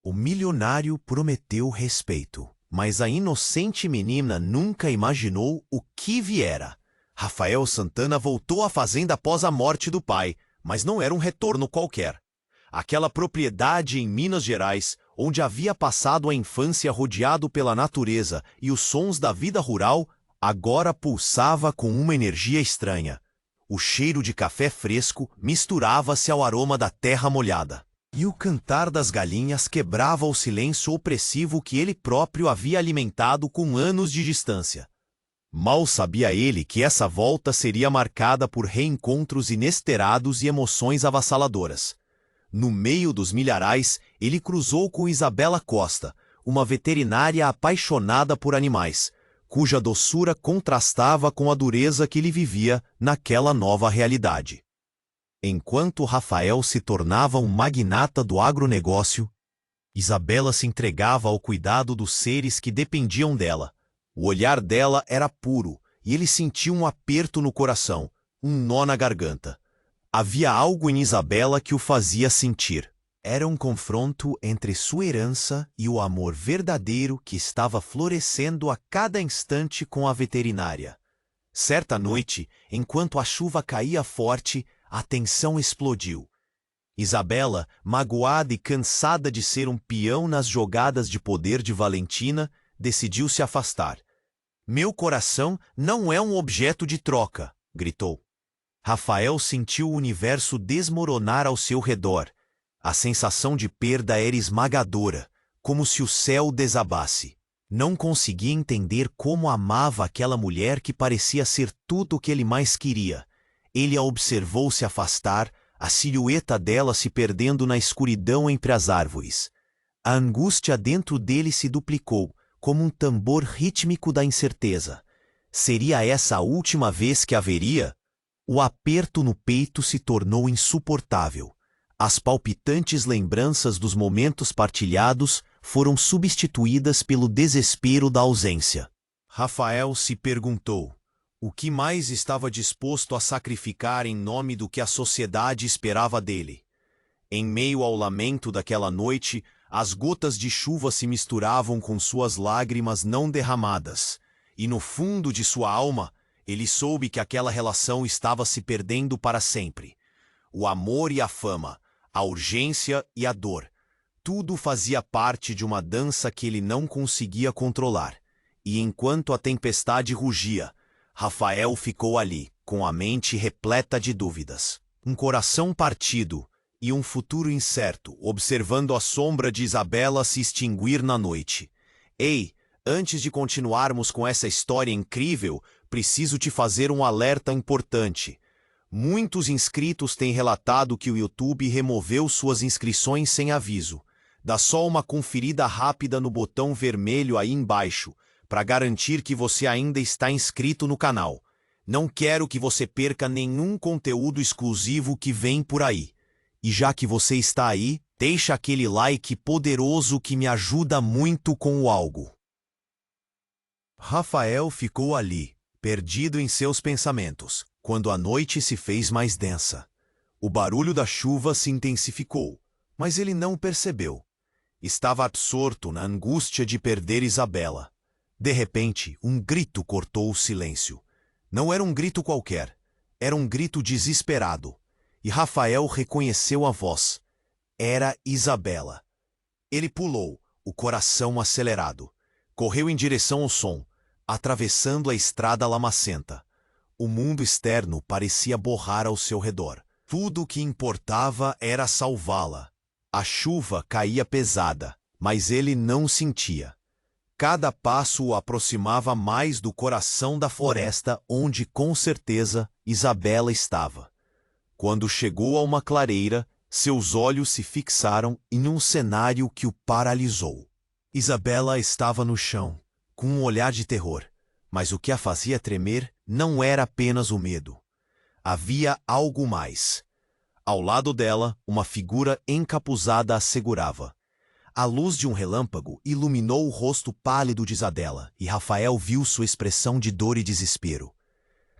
O milionário prometeu respeito, mas a inocente menina nunca imaginou o que viera. Rafael Santana voltou à fazenda após a morte do pai, mas não era um retorno qualquer. Aquela propriedade em Minas Gerais, onde havia passado a infância rodeado pela natureza e os sons da vida rural, agora pulsava com uma energia estranha. O cheiro de café fresco misturava-se ao aroma da terra molhada. E o cantar das galinhas quebrava o silêncio opressivo que ele próprio havia alimentado com anos de distância. Mal sabia ele que essa volta seria marcada por reencontros inesperados e emoções avassaladoras. No meio dos milharais, ele cruzou com Isabela Costa, uma veterinária apaixonada por animais, cuja doçura contrastava com a dureza que ele vivia naquela nova realidade. Enquanto Rafael se tornava um magnata do agronegócio, Isabela se entregava ao cuidado dos seres que dependiam dela. O olhar dela era puro e ele sentia um aperto no coração, um nó na garganta. Havia algo em Isabela que o fazia sentir. Era um confronto entre sua herança e o amor verdadeiro que estava florescendo a cada instante com a veterinária. Certa noite, enquanto a chuva caía forte, a tensão explodiu. Isabela, magoada e cansada de ser um peão nas jogadas de poder de Valentina, decidiu se afastar. "Meu coração não é um objeto de troca", gritou. Rafael sentiu o universo desmoronar ao seu redor. A sensação de perda era esmagadora, como se o céu desabasse. Não conseguia entender como amava aquela mulher que parecia ser tudo o que ele mais queria. Ele a observou se afastar, a silhueta dela se perdendo na escuridão entre as árvores. A angústia dentro dele se duplicou, como um tambor rítmico da incerteza. Seria essa a última vez que a veria? O aperto no peito se tornou insuportável. As palpitantes lembranças dos momentos partilhados foram substituídas pelo desespero da ausência. Rafael se perguntou: o que mais estava disposto a sacrificar em nome do que a sociedade esperava dele? Em meio ao lamento daquela noite, as gotas de chuva se misturavam com suas lágrimas não derramadas, e no fundo de sua alma, ele soube que aquela relação estava se perdendo para sempre. O amor e a fama, a urgência e a dor, tudo fazia parte de uma dança que ele não conseguia controlar. E enquanto a tempestade rugia, Rafael ficou ali, com a mente repleta de dúvidas, um coração partido e um futuro incerto, observando a sombra de Isabela se extinguir na noite. "Ei, antes de continuarmos com essa história incrível, preciso te fazer um alerta importante. Muitos inscritos têm relatado que o YouTube removeu suas inscrições sem aviso. Dá só uma conferida rápida no botão vermelho aí embaixo, para garantir que você ainda está inscrito no canal. Não quero que você perca nenhum conteúdo exclusivo que vem por aí. E já que você está aí, deixa aquele like poderoso que me ajuda muito com o algo." Rafael ficou ali, perdido em seus pensamentos, quando a noite se fez mais densa. O barulho da chuva se intensificou, mas ele não percebeu. Estava absorto na angústia de perder Isabela. De repente, um grito cortou o silêncio. Não era um grito qualquer, era um grito desesperado. E Rafael reconheceu a voz. Era Isabela. Ele pulou, o coração acelerado. Correu em direção ao som, atravessando a estrada lamacenta. O mundo externo parecia borrar ao seu redor. Tudo o que importava era salvá-la. A chuva caía pesada, mas ele não sentia. Cada passo o aproximava mais do coração da floresta onde, com certeza, Isabela estava. Quando chegou a uma clareira, seus olhos se fixaram em um cenário que o paralisou. Isabela estava no chão, com um olhar de terror, mas o que a fazia tremer não era apenas o medo. Havia algo mais. Ao lado dela, uma figura encapuzada a segurava. A luz de um relâmpago iluminou o rosto pálido de Isabela, e Rafael viu sua expressão de dor e desespero.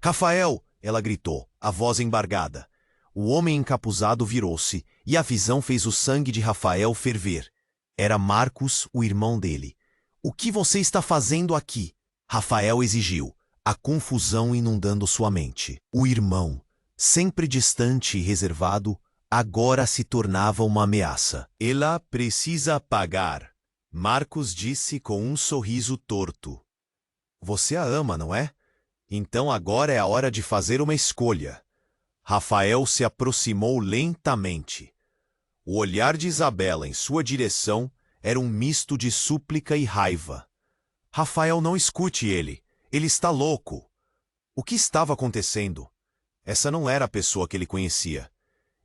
"Rafael!" ela gritou, a voz embargada. O homem encapuzado virou-se, e a visão fez o sangue de Rafael ferver. Era Marcos, o irmão dele. O que você está fazendo aqui? Rafael exigiu, a confusão inundando sua mente. O irmão, sempre distante e reservado, agora se tornava uma ameaça. Ela precisa pagar, Marcos disse com um sorriso torto. Você a ama, não é? Então agora é a hora de fazer uma escolha. Rafael se aproximou lentamente. O olhar de Isabela em sua direção era um misto de súplica e raiva. Rafael, não escute ele. Ele está louco. O que estava acontecendo? Essa não era a pessoa que ele conhecia.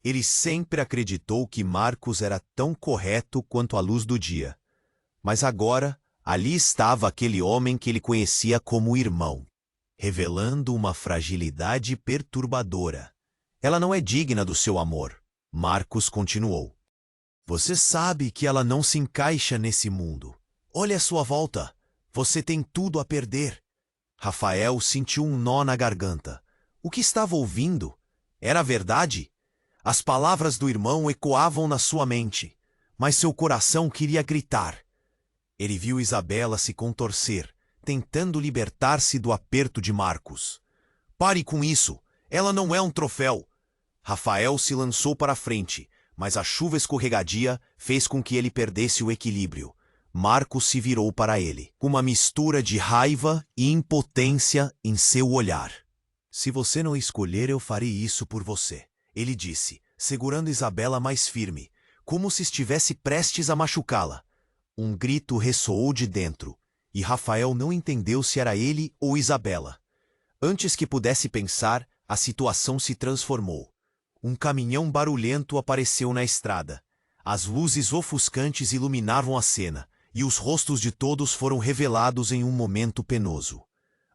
Ele sempre acreditou que Marcos era tão correto quanto a luz do dia. Mas agora, ali estava aquele homem que ele conhecia como irmão, revelando uma fragilidade perturbadora. Ela não é digna do seu amor, Marcos continuou. Você sabe que ela não se encaixa nesse mundo. Olhe à sua volta. Você tem tudo a perder. Rafael sentiu um nó na garganta. O que estava ouvindo? Era verdade? As palavras do irmão ecoavam na sua mente, mas seu coração queria gritar. Ele viu Isabela se contorcer, tentando libertar-se do aperto de Marcos. Pare com isso! Ela não é um troféu! Rafael se lançou para a frente, mas a chuva escorregadia fez com que ele perdesse o equilíbrio. Marcos se virou para ele, com uma mistura de raiva e impotência em seu olhar. Se você não escolher, eu farei isso por você, ele disse, segurando Isabela mais firme, como se estivesse prestes a machucá-la. Um grito ressoou de dentro, e Rafael não entendeu se era ele ou Isabela. Antes que pudesse pensar, a situação se transformou. Um caminhão barulhento apareceu na estrada. As luzes ofuscantes iluminavam a cena, e os rostos de todos foram revelados em um momento penoso.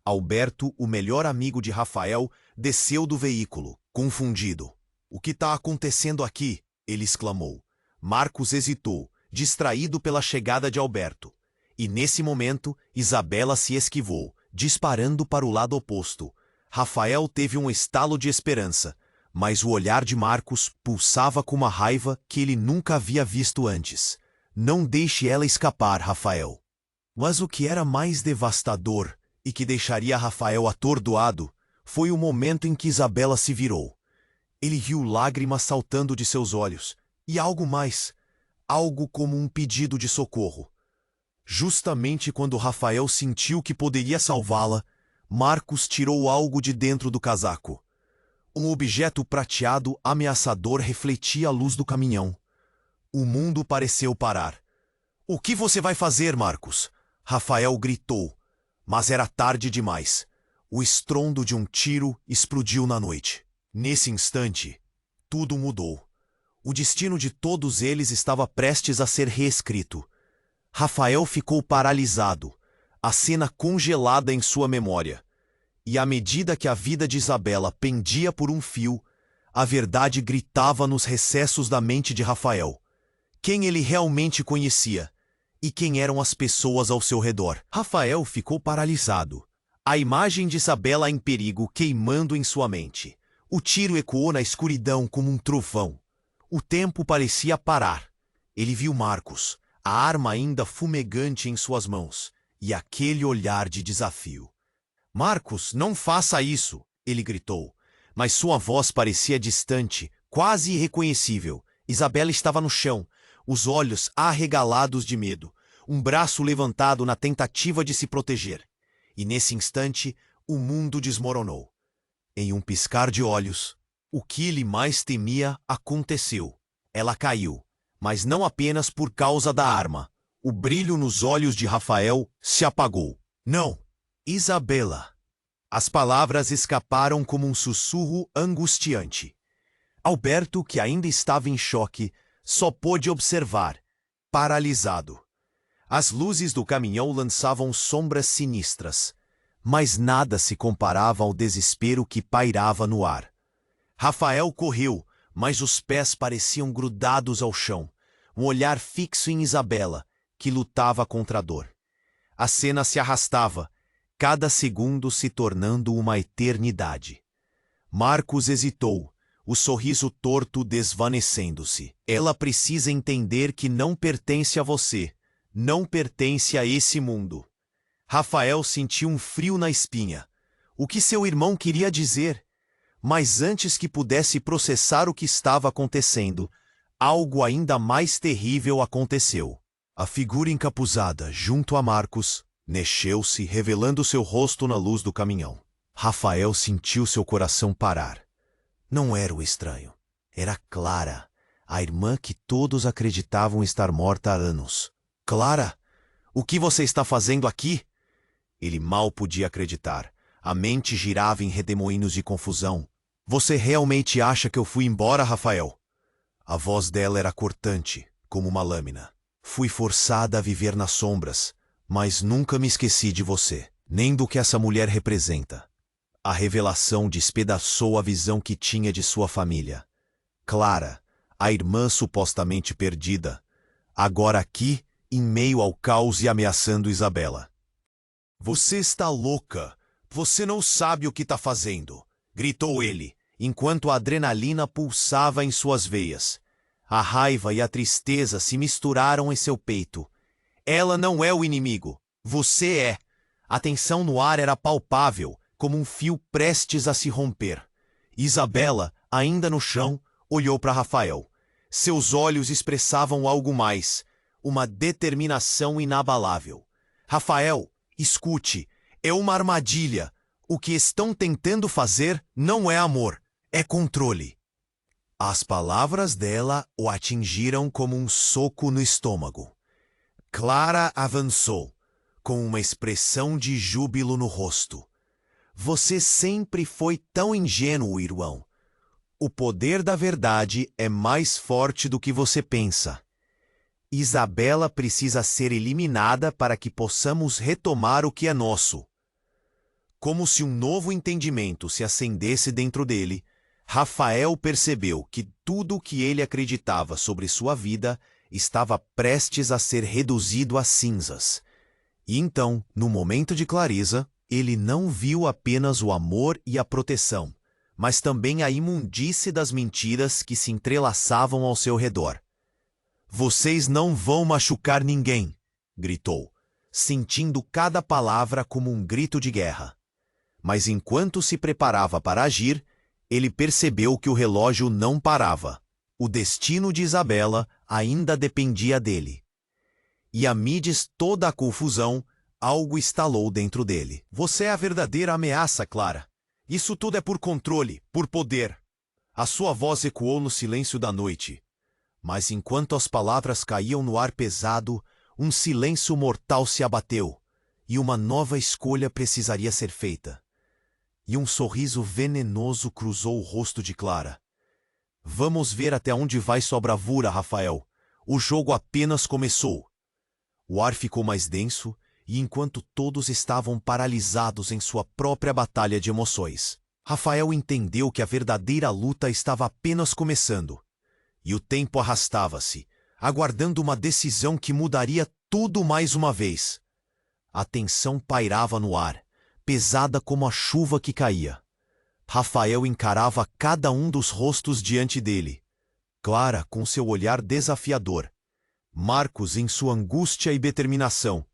Alberto, o melhor amigo de Rafael, desceu do veículo, confundido. O que está acontecendo aqui? Ele exclamou. Marcos hesitou, distraído pela chegada de Alberto. E nesse momento, Isabela se esquivou, disparando para o lado oposto. Rafael teve um estalo de esperança, mas o olhar de Marcos pulsava com uma raiva que ele nunca havia visto antes. Não deixe ela escapar, Rafael. Mas o que era mais devastador e que deixaria Rafael atordoado foi o momento em que Isabela se virou. Ele viu lágrimas saltando de seus olhos e algo mais, algo como um pedido de socorro. Justamente quando Rafael sentiu que poderia salvá-la, Marcos tirou algo de dentro do casaco. Um objeto prateado ameaçador refletia a luz do caminhão. O mundo pareceu parar. O que você vai fazer, Marcos? Rafael gritou, mas era tarde demais. O estrondo de um tiro explodiu na noite. Nesse instante, tudo mudou. O destino de todos eles estava prestes a ser reescrito. Rafael ficou paralisado, a cena congelada em sua memória. E à medida que a vida de Isabela pendia por um fio, a verdade gritava nos recessos da mente de Rafael. Quem ele realmente conhecia e quem eram as pessoas ao seu redor. Rafael ficou paralisado. A imagem de Isabela em perigo queimando em sua mente. O tiro ecoou na escuridão como um trovão. O tempo parecia parar. Ele viu Marcos, a arma ainda fumegante em suas mãos, e aquele olhar de desafio. Marcos, não faça isso, ele gritou, mas sua voz parecia distante, quase irreconhecível. Isabela estava no chão, os olhos arregalados de medo, um braço levantado na tentativa de se proteger. E nesse instante, o mundo desmoronou. Em um piscar de olhos, o que ele mais temia aconteceu. Ela caiu, mas não apenas por causa da arma. O brilho nos olhos de Rafael se apagou. Não, Isabela. As palavras escaparam como um sussurro angustiante. Alberto, que ainda estava em choque, só pôde observar, paralisado. As luzes do caminhão lançavam sombras sinistras, mas nada se comparava ao desespero que pairava no ar. Rafael correu, mas os pés pareciam grudados ao chão, um olhar fixo em Isabela, que lutava contra a dor. A cena se arrastava, cada segundo se tornando uma eternidade. Marcos hesitou, o sorriso torto desvanecendo-se. Ela precisa entender que não pertence a você, não pertence a esse mundo. Rafael sentiu um frio na espinha. O que seu irmão queria dizer? Mas antes que pudesse processar o que estava acontecendo, algo ainda mais terrível aconteceu. A figura encapuzada, junto a Marcos, mexeu-se, revelando seu rosto na luz do caminhão. Rafael sentiu seu coração parar. Não era o estranho. Era Clara, a irmã que todos acreditavam estar morta há anos. Clara, o que você está fazendo aqui? Ele mal podia acreditar. A mente girava em redemoinhos de confusão. Você realmente acha que eu fui embora, Rafael? A voz dela era cortante, como uma lâmina. Fui forçada a viver nas sombras, mas nunca me esqueci de você, nem do que essa mulher representa. A revelação despedaçou a visão que tinha de sua família. Clara, a irmã supostamente perdida, agora aqui, em meio ao caos e ameaçando Isabela. Você está louca! Você não sabe o que está fazendo! Gritou ele, enquanto a adrenalina pulsava em suas veias. A raiva e a tristeza se misturaram em seu peito. Ela não é o inimigo. Você é. A tensão no ar era palpável, como um fio prestes a se romper. Isabela, ainda no chão, olhou para Rafael. Seus olhos expressavam algo mais, uma determinação inabalável. Rafael, escute, é uma armadilha. O que estão tentando fazer não é amor, é controle. As palavras dela o atingiram como um soco no estômago. Clara avançou, com uma expressão de júbilo no rosto. Você sempre foi tão ingênuo, irmão. O poder da verdade é mais forte do que você pensa. Isabela precisa ser eliminada para que possamos retomar o que é nosso. Como se um novo entendimento se acendesse dentro dele, Rafael percebeu que tudo o que ele acreditava sobre sua vida estava prestes a ser reduzido a cinzas. E então, no momento de clareza, ele não viu apenas o amor e a proteção, mas também a imundície das mentiras que se entrelaçavam ao seu redor. Vocês não vão machucar ninguém, gritou, sentindo cada palavra como um grito de guerra. Mas enquanto se preparava para agir, ele percebeu que o relógio não parava. O destino de Isabela ainda dependia dele. E amidst toda a confusão, algo estalou dentro dele. Você é a verdadeira ameaça, Clara. Isso tudo é por controle, por poder. A sua voz ecoou no silêncio da noite. Mas enquanto as palavras caíam no ar pesado, um silêncio mortal se abateu, e uma nova escolha precisaria ser feita. E um sorriso venenoso cruzou o rosto de Clara. Vamos ver até onde vai sua bravura, Rafael. O jogo apenas começou. O ar ficou mais denso, e enquanto todos estavam paralisados em sua própria batalha de emoções, Rafael entendeu que a verdadeira luta estava apenas começando. E o tempo arrastava-se, aguardando uma decisão que mudaria tudo mais uma vez. A tensão pairava no ar, pesada como a chuva que caía. Rafael encarava cada um dos rostos diante dele. Clara com seu olhar desafiador, Marcos em sua angústia e determinação,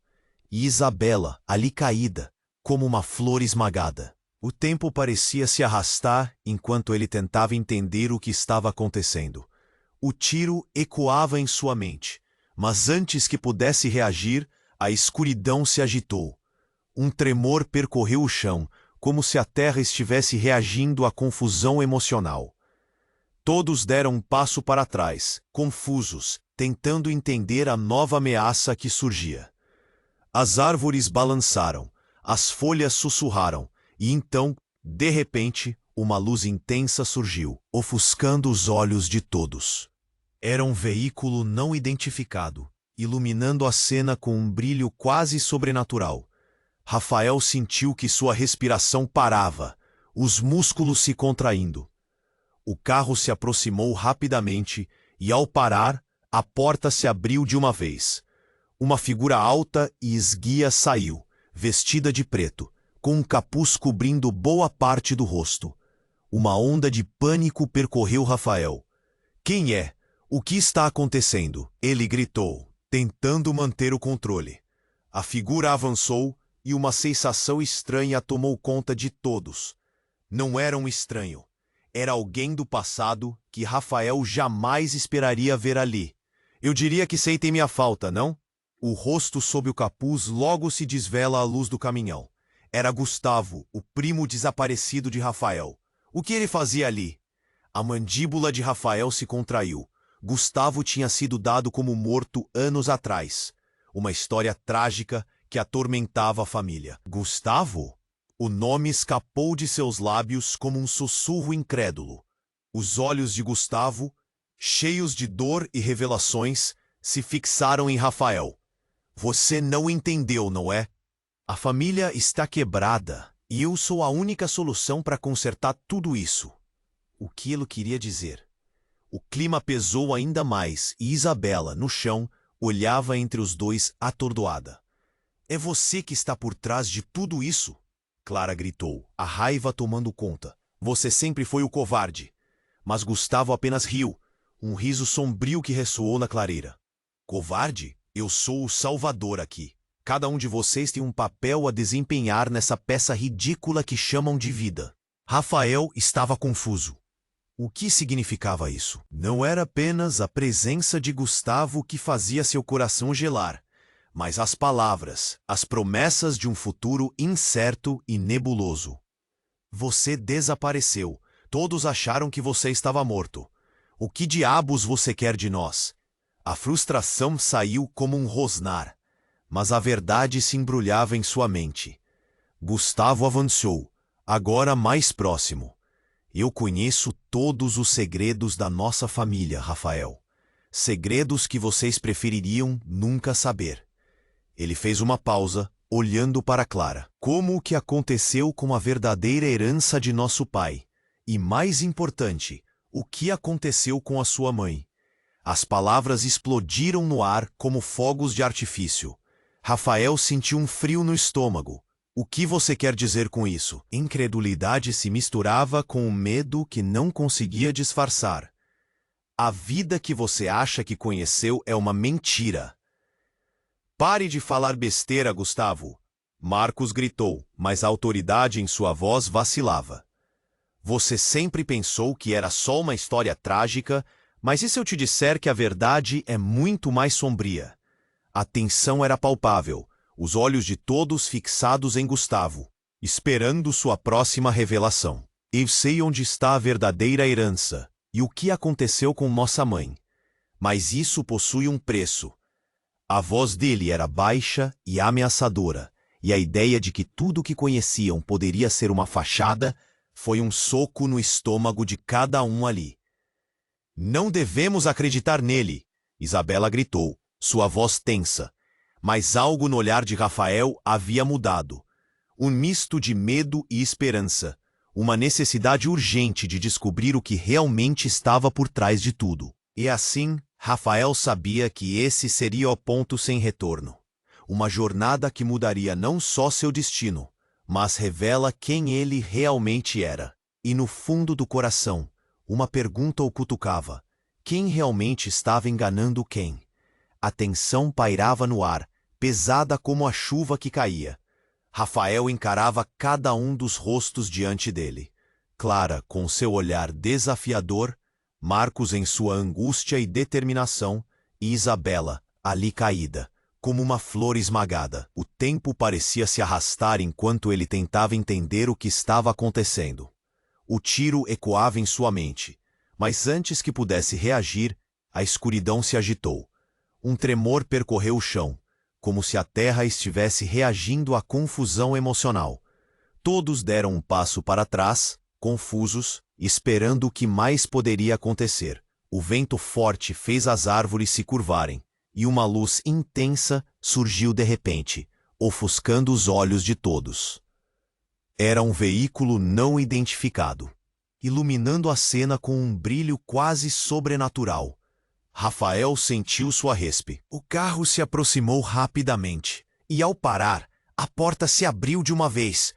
e Isabela ali caída, como uma flor esmagada. O tempo parecia se arrastar enquanto ele tentava entender o que estava acontecendo. O tiro ecoava em sua mente, mas antes que pudesse reagir, a escuridão se agitou. Um tremor percorreu o chão, como se a terra estivesse reagindo à confusão emocional. Todos deram um passo para trás, confusos, tentando entender a nova ameaça que surgia. As árvores balançaram, as folhas sussurraram, e então, de repente, uma luz intensa surgiu, ofuscando os olhos de todos. Era um veículo não identificado, iluminando a cena com um brilho quase sobrenatural. Rafael sentiu que sua respiração parava, os músculos se contraindo. O carro se aproximou rapidamente e, ao parar, a porta se abriu de uma vez. Uma figura alta e esguia saiu, vestida de preto, com um capuz cobrindo boa parte do rosto. Uma onda de pânico percorreu Rafael. Quem é? O que está acontecendo? Ele gritou, tentando manter o controle. A figura avançou e uma sensação estranha tomou conta de todos. Não era um estranho. Era alguém do passado que Rafael jamais esperaria ver ali. Eu diria que sentem minha falta, não? O rosto sob o capuz logo se desvela à luz do caminhão. Era Gustavo, o primo desaparecido de Rafael. O que ele fazia ali? A mandíbula de Rafael se contraiu. Gustavo tinha sido dado como morto anos atrás. Uma história trágica que atormentava a família. Gustavo? O nome escapou de seus lábios como um sussurro incrédulo. Os olhos de Gustavo, cheios de dor e revelações, se fixaram em Rafael. Você não entendeu, não é? A família está quebrada e eu sou a única solução para consertar tudo isso. O que ele queria dizer? O clima pesou ainda mais e Isabela, no chão, olhava entre os dois atordoada. É você que está por trás de tudo isso? Clara gritou, a raiva tomando conta. Você sempre foi o covarde. Mas Gustavo apenas riu, um riso sombrio que ressoou na clareira. Covarde? Eu sou o salvador aqui. Cada um de vocês tem um papel a desempenhar nessa peça ridícula que chamam de vida. Rafael estava confuso. O que significava isso? Não era apenas a presença de Gustavo que fazia seu coração gelar, mas as palavras, as promessas de um futuro incerto e nebuloso. Você desapareceu. Todos acharam que você estava morto. O que diabos você quer de nós? A frustração saiu como um rosnar, mas a verdade se embrulhava em sua mente. Gustavo avançou, agora mais próximo. Eu conheço todos os segredos da nossa família, Rafael. Segredos que vocês prefeririam nunca saber. Ele fez uma pausa, olhando para Clara. Como o que aconteceu com a verdadeira herança de nosso pai? E mais importante, o que aconteceu com a sua mãe? As palavras explodiram no ar como fogos de artifício. Rafael sentiu um frio no estômago. O que você quer dizer com isso? Incredulidade se misturava com o medo que não conseguia disfarçar. A vida que você acha que conheceu é uma mentira. Pare de falar besteira, Gustavo. Marcos gritou, mas a autoridade em sua voz vacilava. Você sempre pensou que era só uma história trágica, mas e se eu te disser que a verdade é muito mais sombria? A tensão era palpável. Os olhos de todos fixados em Gustavo, esperando sua próxima revelação. Eu sei onde está a verdadeira herança e o que aconteceu com nossa mãe. Mas isso possui um preço. A voz dele era baixa e ameaçadora, e a ideia de que tudo o que conheciam poderia ser uma fachada foi um soco no estômago de cada um ali. Não devemos acreditar nele, Isabela gritou, sua voz tensa. Mas algo no olhar de Rafael havia mudado. Um misto de medo e esperança. Uma necessidade urgente de descobrir o que realmente estava por trás de tudo. E assim, Rafael sabia que esse seria o ponto sem retorno. Uma jornada que mudaria não só seu destino, mas revela quem ele realmente era. E no fundo do coração, uma pergunta o cutucava. Quem realmente estava enganando quem? A tensão pairava no ar, pesada como a chuva que caía. Rafael encarava cada um dos rostos diante dele. Clara, com seu olhar desafiador, Marcos em sua angústia e determinação, e Isabela, ali caída, como uma flor esmagada. O tempo parecia se arrastar enquanto ele tentava entender o que estava acontecendo. O tiro ecoava em sua mente, mas antes que pudesse reagir, a escuridão se agitou. Um tremor percorreu o chão, como se a terra estivesse reagindo à confusão emocional. Todos deram um passo para trás, confusos, esperando o que mais poderia acontecer. O vento forte fez as árvores se curvarem, e uma luz intensa surgiu de repente, ofuscando os olhos de todos. Era um veículo não identificado, iluminando a cena com um brilho quase sobrenatural. Rafael sentiu sua respe. O carro se aproximou rapidamente, e ao parar, a porta se abriu de uma vez.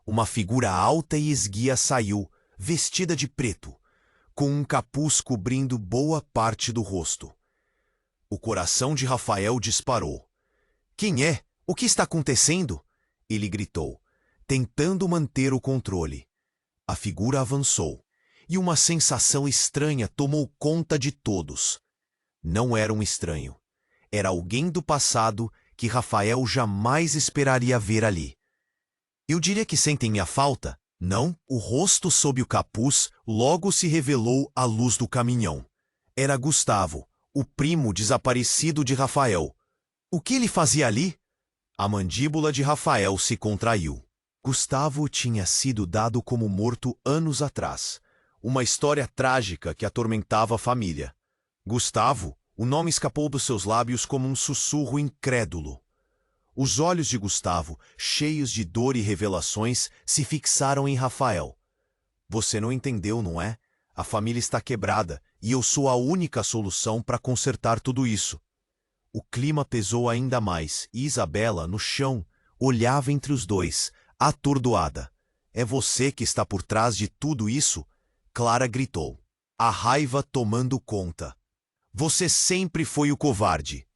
Uma figura alta e esguia saiu, vestida de preto, com um capuz cobrindo boa parte do rosto. O coração de Rafael disparou. Quem é? O que está acontecendo? Ele gritou, tentando manter o controle. A figura avançou, e uma sensação estranha tomou conta de todos. Não era um estranho. Era alguém do passado que Rafael jamais esperaria ver ali. Eu diria que sentem minha falta? Não, o rosto sob o capuz logo se revelou à luz do caminhão. Era Gustavo, o primo desaparecido de Rafael. O que ele fazia ali? A mandíbula de Rafael se contraiu. Gustavo tinha sido dado como morto anos atrás. Uma história trágica que atormentava a família. Gustavo, o nome escapou dos seus lábios como um sussurro incrédulo. Os olhos de Gustavo, cheios de dor e revelações, se fixaram em Rafael. Você não entendeu, não é? A família está quebrada e eu sou a única solução para consertar tudo isso. O clima pesou ainda mais e Isabela, no chão, olhava entre os dois, atordoada. É você que está por trás de tudo isso? Clara gritou, a raiva tomando conta. Você sempre foi o covarde.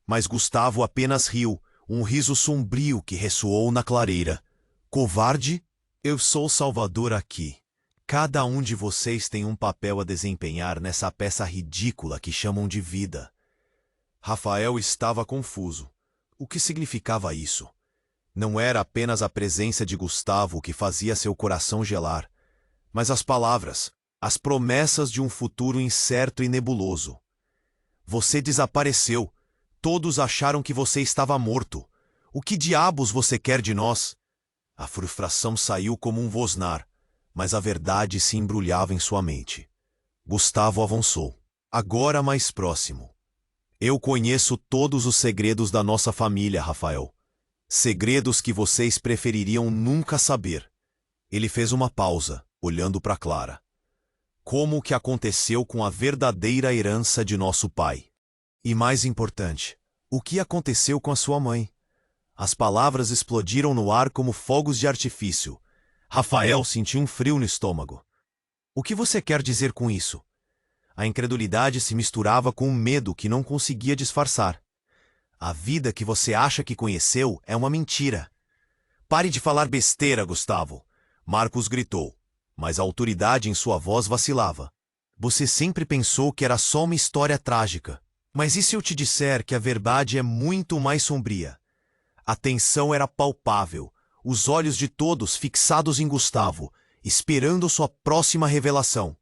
Mas Gustavo apenas riu, um riso sombrio que ressoou na clareira. Covarde? Eu sou o salvador aqui. Cada um de vocês tem um papel a desempenhar nessa peça ridícula que chamam de vida. Rafael estava confuso. O que significava isso? Não era apenas a presença de Gustavo que fazia seu coração gelar, mas as palavras, as promessas de um futuro incerto e nebuloso. Você desapareceu. Todos acharam que você estava morto. O que diabos você quer de nós? A frustração saiu como um rosnar, mas a verdade se embrulhava em sua mente. Gustavo avançou, agora mais próximo. Eu conheço todos os segredos da nossa família, Rafael. Segredos que vocês prefeririam nunca saber. Ele fez uma pausa, olhando para Clara. Como o que aconteceu com a verdadeira herança de nosso pai? E mais importante, o que aconteceu com a sua mãe? As palavras explodiram no ar como fogos de artifício. Rafael sentiu um frio no estômago. O que você quer dizer com isso? A incredulidade se misturava com o medo que não conseguia disfarçar. A vida que você acha que conheceu é uma mentira. Pare de falar besteira, Gustavo. Marcos gritou, mas a autoridade em sua voz vacilava. Você sempre pensou que era só uma história trágica. Mas e se eu te disser que a verdade é muito mais sombria? A tensão era palpável, os olhos de todos fixados em Gustavo, esperando sua próxima revelação.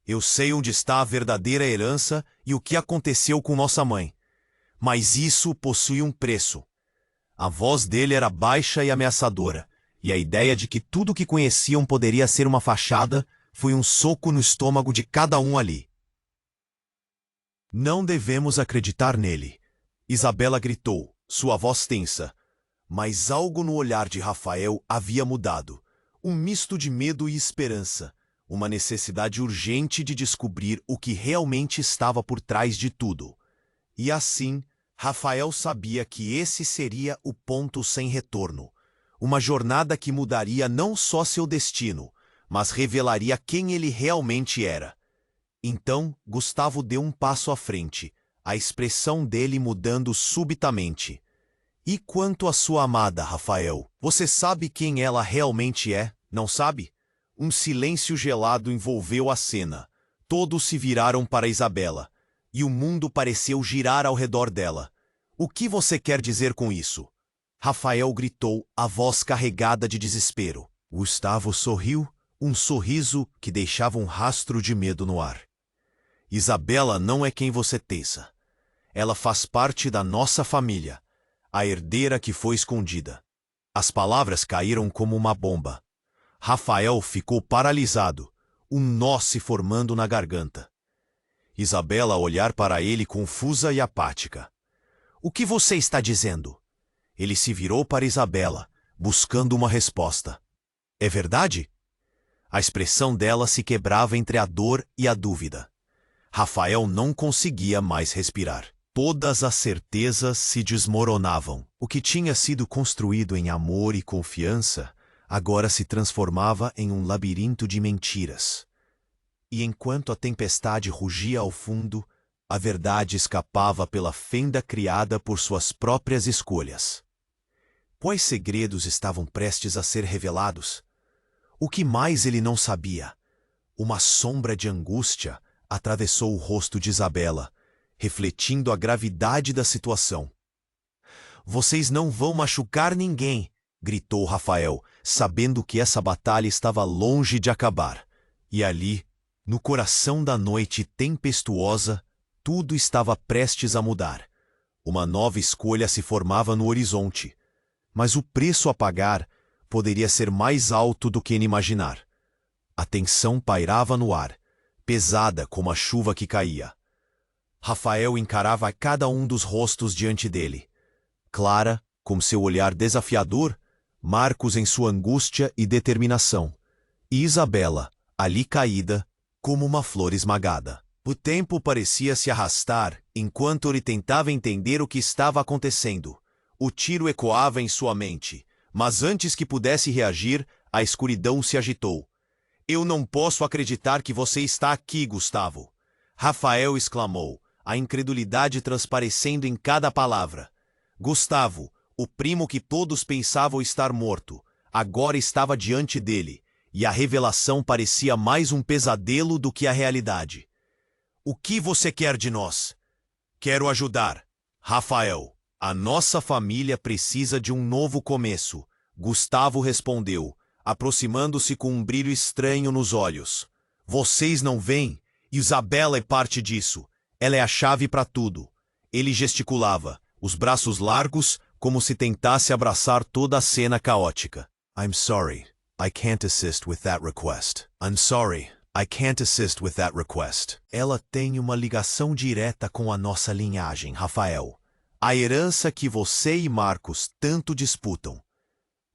Eu sei onde está a verdadeira herança e o que aconteceu com nossa mãe. Mas isso possui um preço. A voz dele era baixa e ameaçadora, e a ideia de que tudo o que conheciam poderia ser uma fachada foi um soco no estômago de cada um ali. Não devemos acreditar nele. Isabela gritou, sua voz tensa. Mas algo no olhar de Rafael havia mudado. Um misto de medo e esperança. Uma necessidade urgente de descobrir o que realmente estava por trás de tudo. E assim, Rafael sabia que esse seria o ponto sem retorno. Uma jornada que mudaria não só seu destino, mas revelaria quem ele realmente era. Então, Gustavo deu um passo à frente, a expressão dele mudando subitamente. E quanto à sua amada, Rafael? Você sabe quem ela realmente é, não sabe? Um silêncio gelado envolveu a cena. Todos se viraram para Isabela, e o mundo pareceu girar ao redor dela. O que você quer dizer com isso? Rafael gritou, a voz carregada de desespero. Gustavo sorriu, um sorriso que deixava um rastro de medo no ar. Isabela não é quem você pensa. Ela faz parte da nossa família, a herdeira que foi escondida. As palavras caíram como uma bomba. Rafael ficou paralisado, um nó se formando na garganta. Isabela a olhar para ele confusa e apática. O que você está dizendo? Ele se virou para Isabela, buscando uma resposta. É verdade? A expressão dela se quebrava entre a dor e a dúvida. Rafael não conseguia mais respirar. Todas as certezas se desmoronavam. O que tinha sido construído em amor e confiança agora se transformava em um labirinto de mentiras. E enquanto a tempestade rugia ao fundo, a verdade escapava pela fenda criada por suas próprias escolhas. Quais segredos estavam prestes a ser revelados? O que mais ele não sabia? Uma sombra de angústia atravessou o rosto de Isabela, refletindo a gravidade da situação. "Vocês não vão machucar ninguém", gritou Rafael, sabendo que essa batalha estava longe de acabar. E ali, no coração da noite tempestuosa, tudo estava prestes a mudar. Uma nova escolha se formava no horizonte, mas o preço a pagar poderia ser mais alto do que imaginar. A tensão pairava no ar, pesada como a chuva que caía. Rafael encarava cada um dos rostos diante dele. Clara, com seu olhar desafiador, Marcos em sua angústia e determinação, e Isabela, ali caída, como uma flor esmagada. O tempo parecia se arrastar enquanto ele tentava entender o que estava acontecendo. O tiro ecoava em sua mente, mas antes que pudesse reagir, a escuridão se agitou. "Eu não posso acreditar que você está aqui, Gustavo!" Rafael exclamou, a incredulidade transparecendo em cada palavra. Gustavo, o primo que todos pensavam estar morto, agora estava diante dele, e a revelação parecia mais um pesadelo do que a realidade. "O que você quer de nós?" "Quero ajudar. Rafael, a nossa família precisa de um novo começo", Gustavo respondeu, aproximando-se com um brilho estranho nos olhos. "Vocês não veem? Isabela é parte disso. Ela é a chave para tudo." Ele gesticulava, os braços largos, como se tentasse abraçar toda a cena caótica. "I'm sorry. I can't assist with that request. I'm sorry. I can't assist with that request." "Ela tem uma ligação direta com a nossa linhagem, Rafael. A herança que você e Marcos tanto disputam."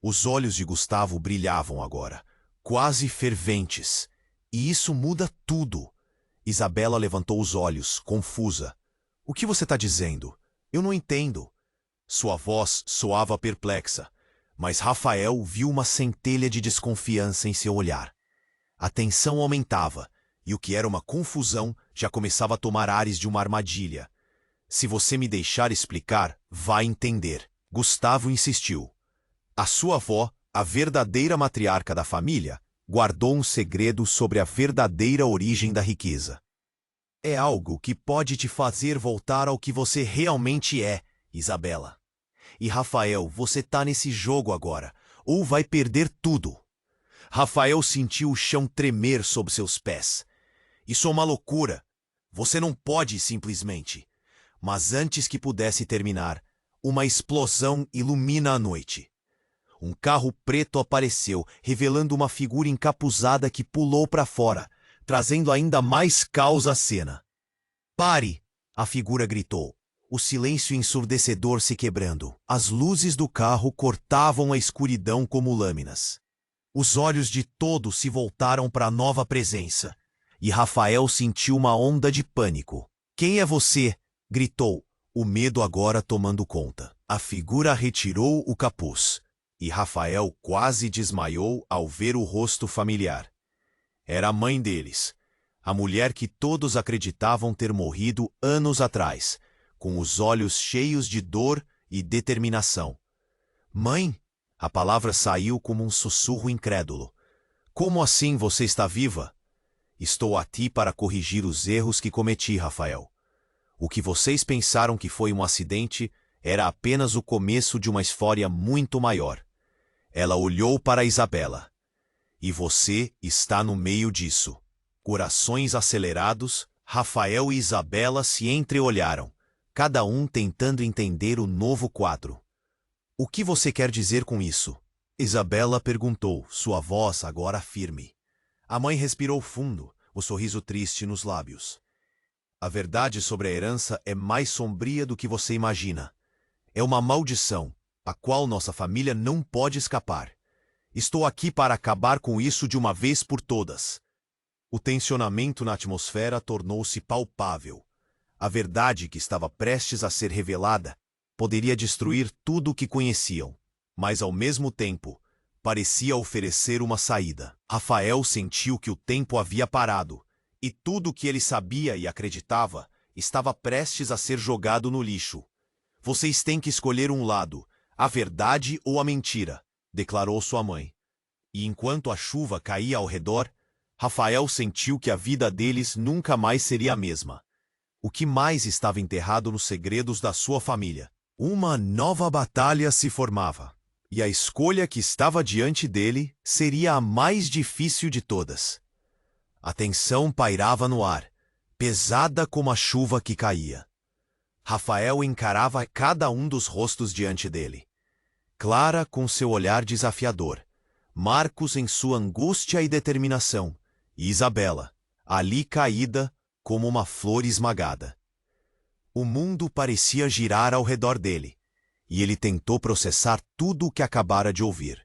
Os olhos de Gustavo brilhavam agora, quase ferventes. "E isso muda tudo." Isabela levantou os olhos, confusa. "O que você está dizendo? Eu não entendo." Sua voz soava perplexa, mas Rafael viu uma centelha de desconfiança em seu olhar. A tensão aumentava, e o que era uma confusão já começava a tomar ares de uma armadilha. "Se você me deixar explicar, vai entender." Gustavo insistiu. A sua avó, a verdadeira matriarca da família, guardou um segredo sobre a verdadeira origem da riqueza. "É algo que pode te fazer voltar ao que você realmente é, Isabela. E Rafael, você tá nesse jogo agora, ou vai perder tudo." Rafael sentiu o chão tremer sob seus pés. "Isso é uma loucura. Você não pode simplesmente." Mas antes que pudesse terminar, uma explosão ilumina a noite. Um carro preto apareceu, revelando uma figura encapuzada que pulou para fora, trazendo ainda mais caos à cena. "Pare!" a figura gritou, o silêncio ensurdecedor se quebrando. As luzes do carro cortavam a escuridão como lâminas. Os olhos de todos se voltaram para a nova presença, e Rafael sentiu uma onda de pânico. "Quem é você?" gritou, o medo agora tomando conta. A figura retirou o capuz, e Rafael quase desmaiou ao ver o rosto familiar. Era a mãe deles, a mulher que todos acreditavam ter morrido anos atrás, com os olhos cheios de dor e determinação. "Mãe?" A palavra saiu como um sussurro incrédulo. "Como assim você está viva?" "Estou aqui para corrigir os erros que cometi, Rafael. O que vocês pensaram que foi um acidente era apenas o começo de uma história muito maior." Ela olhou para Isabela. "E você está no meio disso." Corações acelerados, Rafael e Isabela se entreolharam, cada um tentando entender o novo quadro. "O que você quer dizer com isso?" Isabela perguntou, sua voz agora firme. A mãe respirou fundo, o sorriso triste nos lábios. "A verdade sobre a herança é mais sombria do que você imagina. É uma maldição, a qual nossa família não pode escapar. Estou aqui para acabar com isso de uma vez por todas." O tensionamento na atmosfera tornou-se palpável. A verdade que estava prestes a ser revelada poderia destruir tudo o que conheciam, mas ao mesmo tempo parecia oferecer uma saída. Rafael sentiu que o tempo havia parado, e tudo o que ele sabia e acreditava estava prestes a ser jogado no lixo. Vocês têm que escolher um lado, a verdade ou a mentira, declarou sua mãe. E enquanto a chuva caía ao redor, Rafael sentiu que a vida deles nunca mais seria a mesma. O que mais estava enterrado nos segredos da sua família? Uma nova batalha se formava, e a escolha que estava diante dele seria a mais difícil de todas. A tensão pairava no ar, pesada como a chuva que caía. Rafael encarava cada um dos rostos diante dele. Clara com seu olhar desafiador, Marcos em sua angústia e determinação, e Isabela, ali caída como uma flor esmagada. O mundo parecia girar ao redor dele, e ele tentou processar tudo o que acabara de ouvir.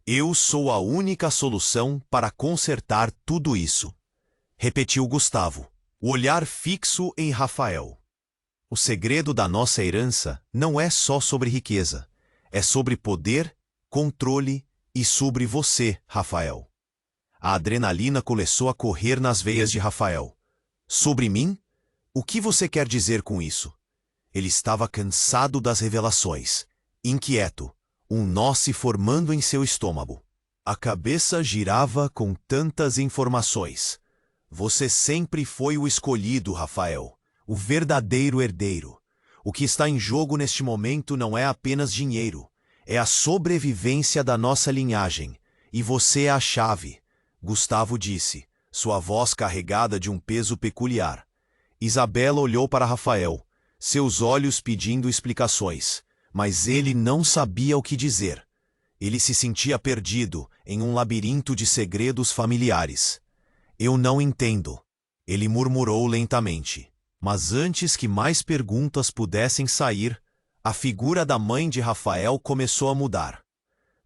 Eu sou a única solução para consertar tudo isso, repetiu Gustavo, o olhar fixo em Rafael. O segredo da nossa herança não é só sobre riqueza, é sobre poder, controle e sobre você, Rafael. A adrenalina começou a correr nas veias de Rafael. Sobre mim? O que você quer dizer com isso? Ele estava cansado das revelações, inquieto, um nó se formando em seu estômago. A cabeça girava com tantas informações. Você sempre foi o escolhido, Rafael, o verdadeiro herdeiro. O que está em jogo neste momento não é apenas dinheiro, é a sobrevivência da nossa linhagem, e você é a chave, Gustavo disse, sua voz carregada de um peso peculiar. Isabela olhou para Rafael, seus olhos pedindo explicações, mas ele não sabia o que dizer. Ele se sentia perdido em um labirinto de segredos familiares. Eu não entendo, ele murmurou lentamente. Mas antes que mais perguntas pudessem sair, a figura da mãe de Rafael começou a mudar.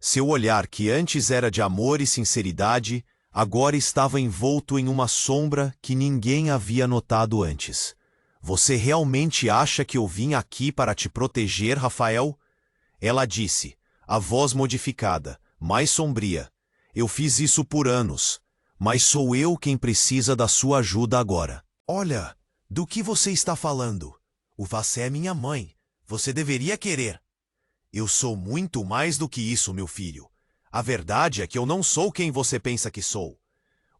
Seu olhar, que antes era de amor e sinceridade, agora estava envolto em uma sombra que ninguém havia notado antes. Você realmente acha que eu vim aqui para te proteger, Rafael? Ela disse, a voz modificada, mais sombria. Eu fiz isso por anos, mas sou eu quem precisa da sua ajuda agora. Olha, do que você está falando? Você é minha mãe. Você deveria querer. Eu sou muito mais do que isso, meu filho. A verdade é que eu não sou quem você pensa que sou.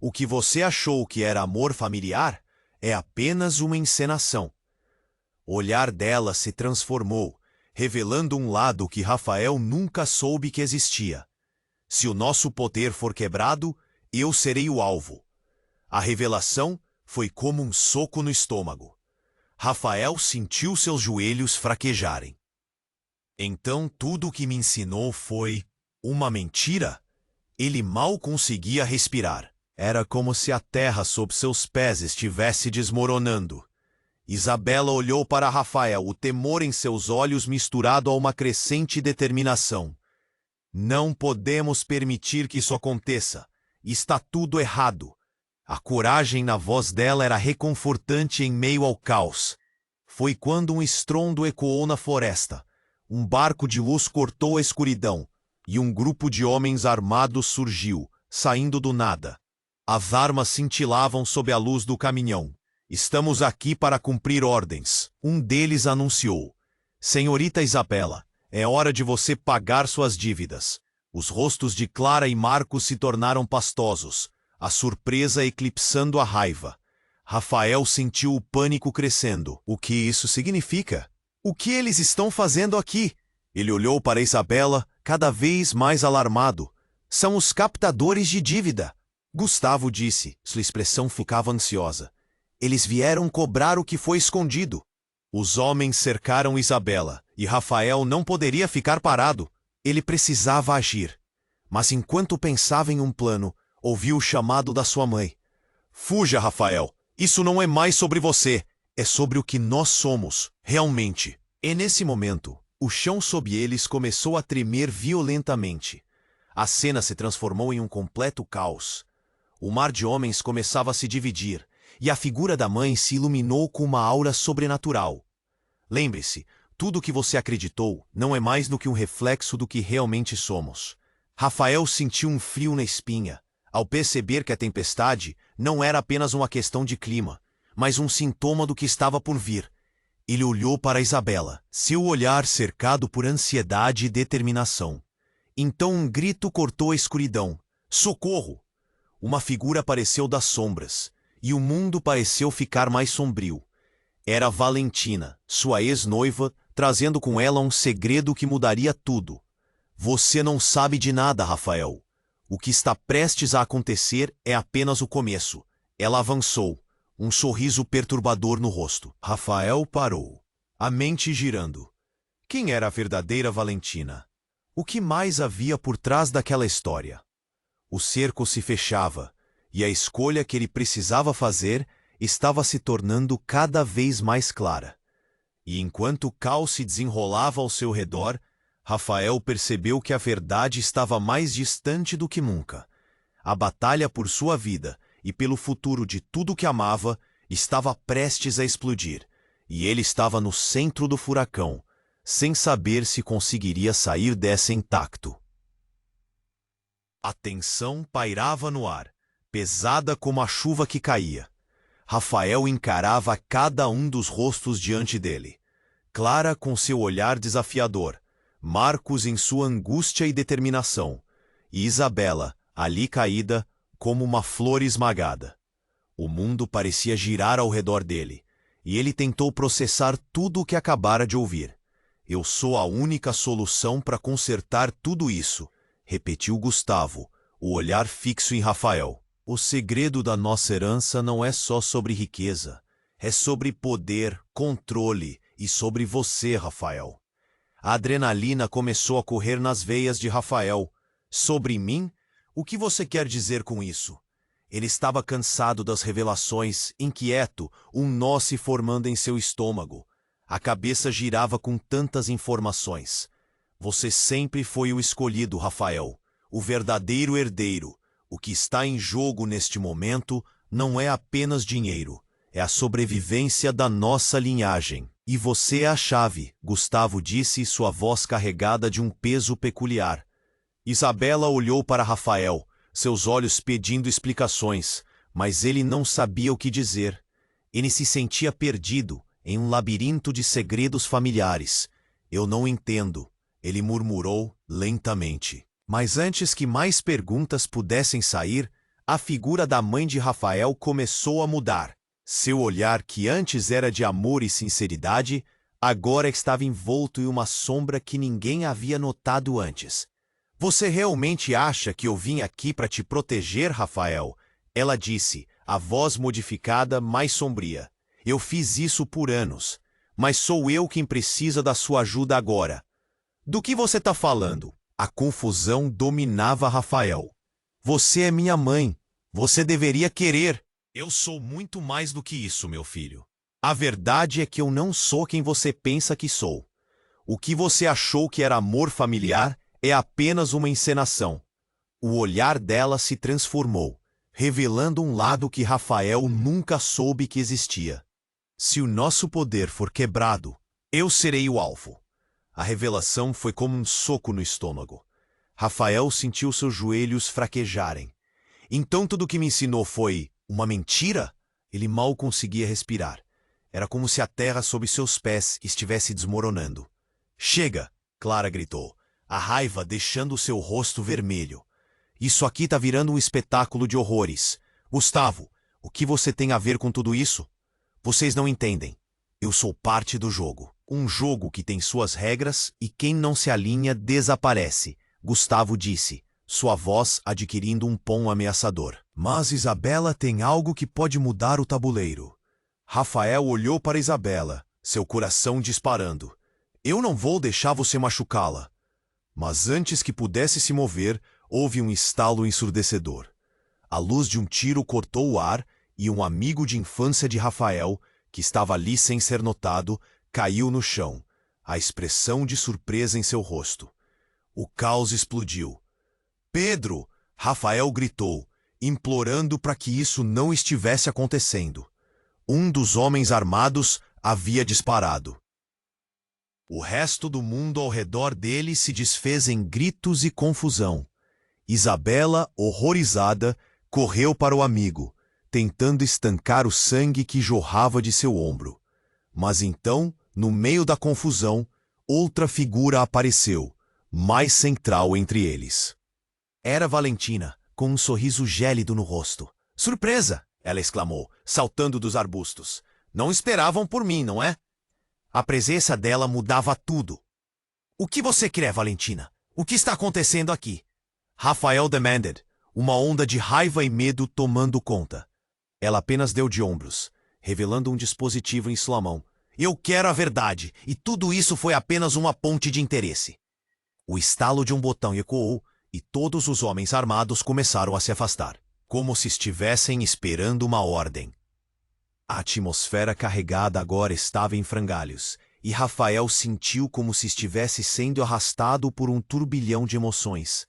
O que você achou que era amor familiar é apenas uma encenação. O olhar dela se transformou, revelando um lado que Rafael nunca soube que existia. Se o nosso poder for quebrado, eu serei o alvo. A revelação foi como um soco no estômago. Rafael sentiu seus joelhos fraquejarem. Então tudo o que me ensinou foi uma mentira? Ele mal conseguia respirar. Era como se a terra sob seus pés estivesse desmoronando. Isabela olhou para Rafael, o temor em seus olhos misturado a uma crescente determinação. Não podemos permitir que isso aconteça. Está tudo errado. A coragem na voz dela era reconfortante em meio ao caos. Foi quando um estrondo ecoou na floresta. Um barco de luz cortou a escuridão, e um grupo de homens armados surgiu, saindo do nada. As armas cintilavam sob a luz do caminhão. Estamos aqui para cumprir ordens, um deles anunciou. Senhorita Isabela, é hora de você pagar suas dívidas. Os rostos de Clara e Marcos se tornaram pastosos, a surpresa eclipsando a raiva. Rafael sentiu o pânico crescendo. O que isso significa? O que eles estão fazendo aqui? Ele olhou para Isabela, cada vez mais alarmado. São os captadores de dívida. Gustavo disse, sua expressão ficava ansiosa. Eles vieram cobrar o que foi escondido. Os homens cercaram Isabela, e Rafael não poderia ficar parado. Ele precisava agir. Mas enquanto pensava em um plano, ouviu o chamado da sua mãe. Fuja, Rafael. Isso não é mais sobre você. É sobre o que nós somos, realmente. E nesse momento, o chão sob eles começou a tremer violentamente. A cena se transformou em um completo caos. O mar de homens começava a se dividir, e a figura da mãe se iluminou com uma aura sobrenatural. Lembre-se, tudo o que você acreditou não é mais do que um reflexo do que realmente somos. Rafael sentiu um frio na espinha, ao perceber que a tempestade não era apenas uma questão de clima, mas um sintoma do que estava por vir. Ele olhou para Isabela, seu olhar cercado por ansiedade e determinação. Então um grito cortou a escuridão. Socorro! Uma figura apareceu das sombras, e o mundo pareceu ficar mais sombrio. Era Valentina, sua ex-noiva, trazendo com ela um segredo que mudaria tudo. Você não sabe de nada, Rafael. O que está prestes a acontecer é apenas o começo. Ela avançou, um sorriso perturbador no rosto. Rafael parou, a mente girando. Quem era a verdadeira Valentina? O que mais havia por trás daquela história? O cerco se fechava, e a escolha que ele precisava fazer estava se tornando cada vez mais clara. E enquanto o caos se desenrolava ao seu redor, Rafael percebeu que a verdade estava mais distante do que nunca. A batalha por sua vida e pelo futuro de tudo que amava estava prestes a explodir, e ele estava no centro do furacão, sem saber se conseguiria sair dessa intacto. A tensão pairava no ar, pesada como a chuva que caía. Rafael encarava cada um dos rostos diante dele. Clara com seu olhar desafiador, Marcos em sua angústia e determinação, e Isabela, ali caída, como uma flor esmagada. O mundo parecia girar ao redor dele, e ele tentou processar tudo o que acabara de ouvir. Eu sou a única solução para consertar tudo isso, repetiu Gustavo, o olhar fixo em Rafael. O segredo da nossa herança não é só sobre riqueza, é sobre poder, controle e sobre você, Rafael. A adrenalina começou a correr nas veias de Rafael. Sobre mim? O que você quer dizer com isso? Ele estava cansado das revelações, inquieto, um nó se formando em seu estômago. A cabeça girava com tantas informações. Você sempre foi o escolhido, Rafael, o verdadeiro herdeiro. O que está em jogo neste momento não é apenas dinheiro, é a sobrevivência da nossa linhagem. E você é a chave, Gustavo disse, sua voz carregada de um peso peculiar. Isabela olhou para Rafael, seus olhos pedindo explicações, mas ele não sabia o que dizer. Ele se sentia perdido em um labirinto de segredos familiares. Eu não entendo, ele murmurou lentamente. Mas antes que mais perguntas pudessem sair, a figura da mãe de Rafael começou a mudar. Seu olhar, que antes era de amor e sinceridade, agora estava envolto em uma sombra que ninguém havia notado antes. Você realmente acha que eu vim aqui para te proteger, Rafael? Ela disse, a voz modificada mais sombria. Eu fiz isso por anos, mas sou eu quem precisa da sua ajuda agora. Do que você está falando? A confusão dominava Rafael. Você é minha mãe. Você deveria querer. Eu sou muito mais do que isso, meu filho. A verdade é que eu não sou quem você pensa que sou. O que você achou que era amor familiar é apenas uma encenação. O olhar dela se transformou, revelando um lado que Rafael nunca soube que existia. Se o nosso poder for quebrado, eu serei o alvo. A revelação foi como um soco no estômago. Rafael sentiu seus joelhos fraquejarem. Então tudo o que me ensinou foi uma mentira? Ele mal conseguia respirar. Era como se a terra sob seus pés estivesse desmoronando. Chega! Clara gritou, a raiva deixando seu rosto vermelho. Isso aqui tá virando um espetáculo de horrores. Gustavo, o que você tem a ver com tudo isso? Vocês não entendem. Eu sou parte do jogo. Um jogo que tem suas regras e quem não se alinha desaparece, Gustavo disse, sua voz adquirindo um tom ameaçador. Mas Isabela tem algo que pode mudar o tabuleiro. Rafael olhou para Isabela, seu coração disparando. Eu não vou deixar você machucá-la. Mas antes que pudesse se mover, houve um estalo ensurdecedor. A luz de um tiro cortou o ar e um amigo de infância de Rafael, que estava ali sem ser notado, caiu no chão, a expressão de surpresa em seu rosto. O caos explodiu. Pedro! Rafael gritou, implorando para que isso não estivesse acontecendo. Um dos homens armados havia disparado. O resto do mundo ao redor dele se desfez em gritos e confusão. Isabela, horrorizada, correu para o amigo, tentando estancar o sangue que jorrava de seu ombro. Mas então, no meio da confusão, outra figura apareceu, mais central entre eles. Era Valentina, com um sorriso gélido no rosto. "Surpresa!" ela exclamou, saltando dos arbustos. "Não esperavam por mim, não é?" A presença dela mudava tudo. "O que você quer, Valentina? O que está acontecendo aqui?" Rafael demanded, uma onda de raiva e medo tomando conta. Ela apenas deu de ombros, revelando um dispositivo em sua mão. "Eu quero a verdade, e tudo isso foi apenas uma ponte de interesse." O estalo de um botão ecoou, e todos os homens armados começaram a se afastar, como se estivessem esperando uma ordem. A atmosfera carregada agora estava em frangalhos, e Rafael sentiu como se estivesse sendo arrastado por um turbilhão de emoções.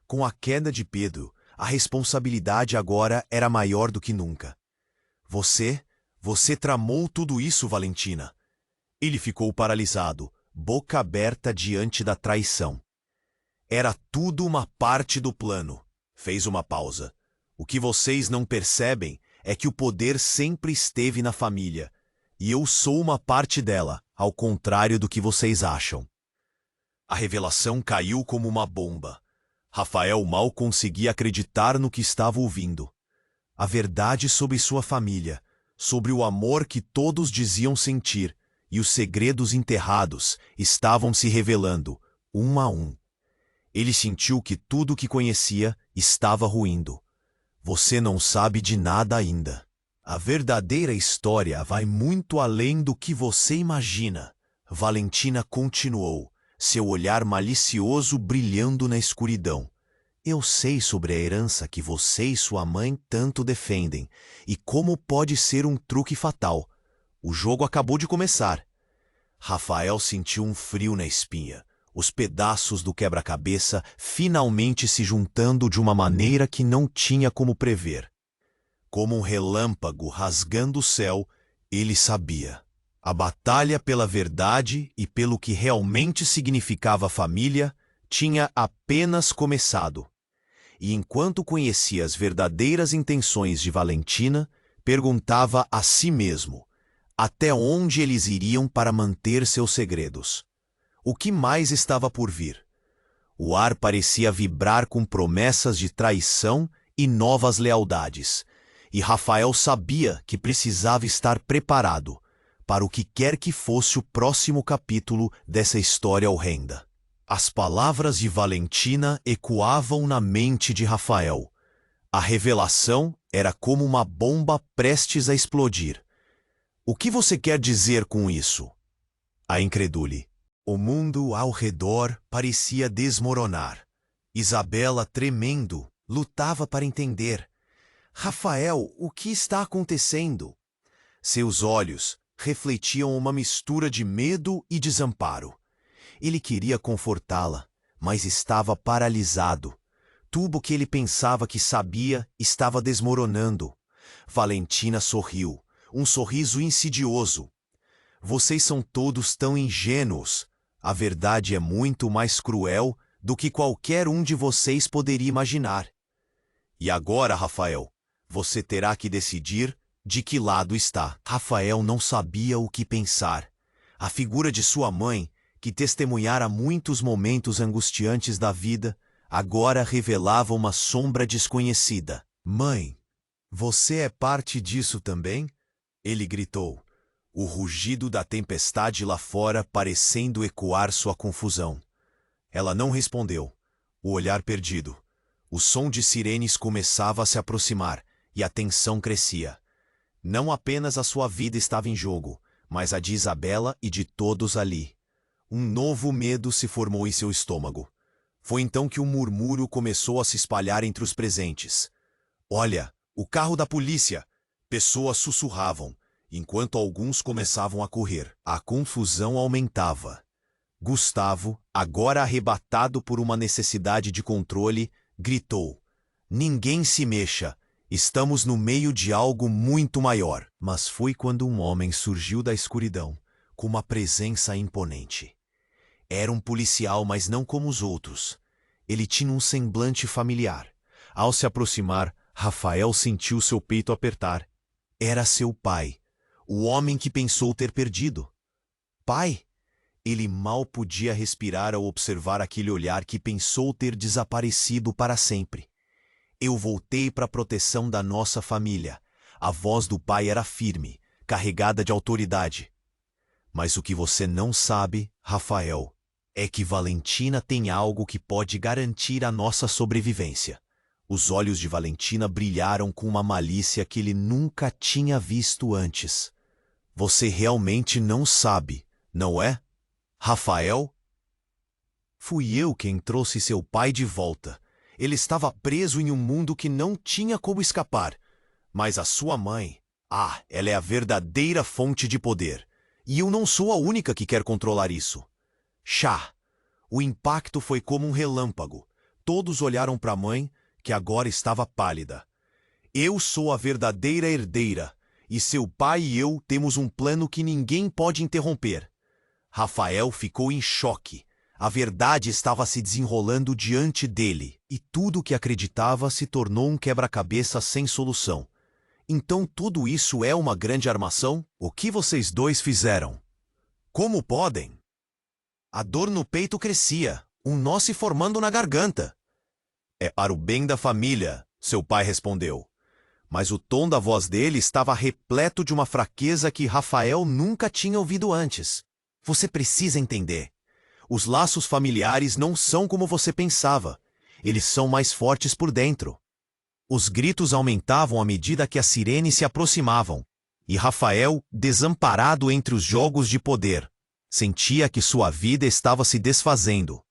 Com a queda de Pedro, a responsabilidade agora era maior do que nunca. Você tramou tudo isso, Valentina." Ele ficou paralisado, boca aberta diante da traição. "Era tudo uma parte do plano." Fez uma pausa. "O que vocês não percebem é que o poder sempre esteve na família, e eu sou uma parte dela, ao contrário do que vocês acham." A revelação caiu como uma bomba. Rafael mal conseguia acreditar no que estava ouvindo. A verdade sobre sua família, sobre o amor que todos diziam sentir, e os segredos enterrados estavam se revelando, um a um. Ele sentiu que tudo o que conhecia estava ruindo. "Você não sabe de nada ainda. A verdadeira história vai muito além do que você imagina." Valentina continuou, seu olhar malicioso brilhando na escuridão. "Eu sei sobre a herança que você e sua mãe tanto defendem, e como pode ser um truque fatal. O jogo acabou de começar." Rafael sentiu um frio na espinha, os pedaços do quebra-cabeça finalmente se juntando de uma maneira que não tinha como prever. Como um relâmpago rasgando o céu, ele sabia. A batalha pela verdade e pelo que realmente significava a família tinha apenas começado. E enquanto conhecia as verdadeiras intenções de Valentina, perguntava a si mesmo até onde eles iriam para manter seus segredos. O que mais estava por vir? O ar parecia vibrar com promessas de traição e novas lealdades, e Rafael sabia que precisava estar preparado para o que quer que fosse o próximo capítulo dessa história horrenda. As palavras de Valentina ecoavam na mente de Rafael. A revelação era como uma bomba prestes a explodir. "O que você quer dizer com isso?" A incredule. O mundo ao redor parecia desmoronar. Isabela, tremendo, lutava para entender. "Rafael, o que está acontecendo?" Seus olhos refletiam uma mistura de medo e desamparo. Ele queria confortá-la, mas estava paralisado. Tudo o que ele pensava que sabia estava desmoronando. Valentina sorriu, um sorriso insidioso. "Vocês são todos tão ingênuos. A verdade é muito mais cruel do que qualquer um de vocês poderia imaginar. E agora, Rafael, você terá que decidir de que lado está." Rafael não sabia o que pensar. A figura de sua mãe, que testemunhara muitos momentos angustiantes da vida, agora revelava uma sombra desconhecida. "Mãe, você é parte disso também?" ele gritou, o rugido da tempestade lá fora parecendo ecoar sua confusão. Ela não respondeu, o olhar perdido. O som de sirenes começava a se aproximar e a tensão crescia. Não apenas a sua vida estava em jogo, mas a de Isabela e de todos ali. Um novo medo se formou em seu estômago. Foi então que um murmúrio começou a se espalhar entre os presentes. "Olha, o carro da polícia!" Pessoas sussurravam, enquanto alguns começavam a correr. A confusão aumentava. Gustavo, agora arrebatado por uma necessidade de controle, gritou: "Ninguém se mexa! Estamos no meio de algo muito maior." Mas foi quando um homem surgiu da escuridão, com uma presença imponente. Era um policial, mas não como os outros. Ele tinha um semblante familiar. Ao se aproximar, Rafael sentiu seu peito apertar. Era seu pai, o homem que pensou ter perdido. Pai? Ele mal podia respirar ao observar aquele olhar que pensou ter desaparecido para sempre. Eu voltei para a proteção da nossa família. A voz do pai era firme, carregada de autoridade. Mas o que você não sabe, Rafael, é que Valentina tem algo que pode garantir a nossa sobrevivência. Os olhos de Valentina brilharam com uma malícia que ele nunca tinha visto antes. Você realmente não sabe, não é, Rafael? Fui eu quem trouxe seu pai de volta. Ele estava preso em um mundo que não tinha como escapar. Mas a sua mãe, ela é a verdadeira fonte de poder. E eu não sou a única que quer controlar isso. Chá. O impacto foi como um relâmpago. Todos olharam para a mãe, que agora estava pálida. Eu sou a verdadeira herdeira, e seu pai e eu temos um plano que ninguém pode interromper. Rafael ficou em choque. A verdade estava se desenrolando diante dele, e tudo o que acreditava se tornou um quebra-cabeça sem solução. Então tudo isso é uma grande armação? O que vocês dois fizeram? Como podem? A dor no peito crescia, um nó se formando na garganta. É para o bem da família, seu pai respondeu. Mas o tom da voz dele estava repleto de uma fraqueza que Rafael nunca tinha ouvido antes. Você precisa entender. Os laços familiares não são como você pensava. Eles são mais fortes por dentro. Os gritos aumentavam à medida que as sirenes se aproximavam. E Rafael, desamparado entre os jogos de poder, sentia que sua vida estava se desfazendo.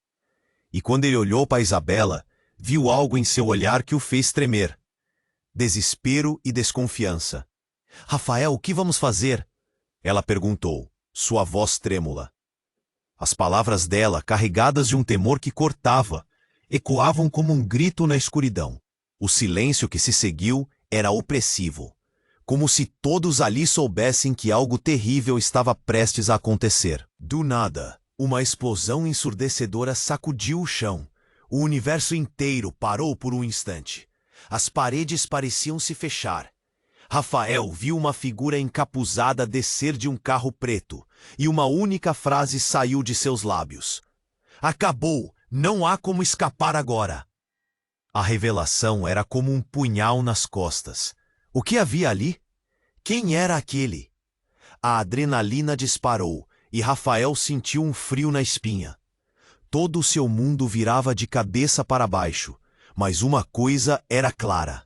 E quando ele olhou para Isabela, viu algo em seu olhar que o fez tremer. Desespero e desconfiança. Rafael, o que vamos fazer? Ela perguntou, sua voz trêmula. As palavras dela, carregadas de um temor que cortava, ecoavam como um grito na escuridão. O silêncio que se seguiu era opressivo, como se todos ali soubessem que algo terrível estava prestes a acontecer. Do nada, uma explosão ensurdecedora sacudiu o chão. O universo inteiro parou por um instante. As paredes pareciam se fechar. Rafael viu uma figura encapuzada descer de um carro preto, e uma única frase saiu de seus lábios. Acabou! Não há como escapar agora! A revelação era como um punhal nas costas. O que havia ali? Quem era aquele? A adrenalina disparou, e Rafael sentiu um frio na espinha. Todo o seu mundo virava de cabeça para baixo, mas uma coisa era clara.